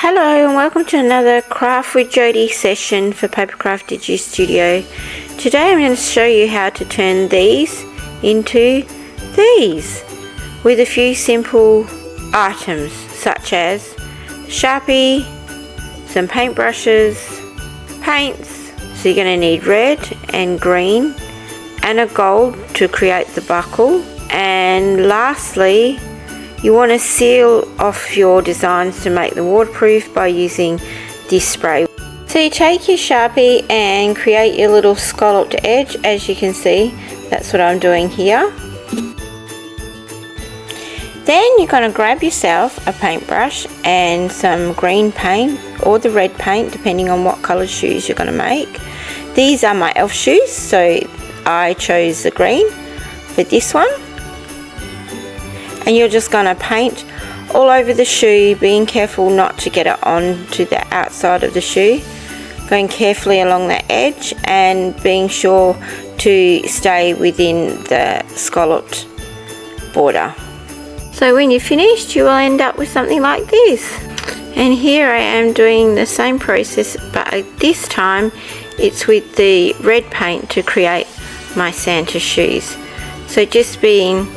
Hello and welcome to another Craft with Jodie session for Papercraft Digi Studio. Today I'm going to show you how to turn these into these with a few simple items such as Sharpie, some paintbrushes, paints, so you're going to need red and green and a gold to create the buckle, and lastly you want to seal off your designs to make them waterproof by using this spray. So you take your Sharpie and create your little scalloped edge. As you can see, that's what I'm doing here. Then you're going to grab yourself a paintbrush and some green paint or the red paint depending on what colour shoes you're going to make. These are my elf shoes, so I chose the green for this one. And you're just going to paint all over the shoe, being careful not to get it onto the outside of the shoe, going carefully along the edge and being sure to stay within the scalloped border. So when you're finished you will end up with something like this. And here I am doing the same process, but this time it's with the red paint to create my Santa shoes. So just being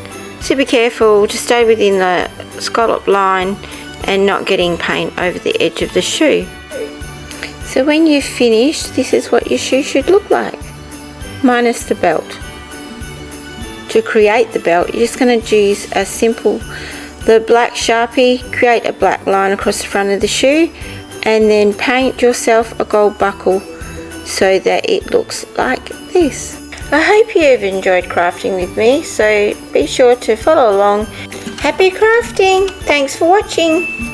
super careful to stay within the scallop line and not getting paint over the edge of the shoe. So when you've finished, this is what your shoe should look like, minus the belt. To create the belt, you're just going to use the black Sharpie, create a black line across the front of the shoe, and then paint yourself a gold buckle so that it looks like this. I hope you've enjoyed crafting with me, so be sure to follow along. Happy crafting! Thanks for watching!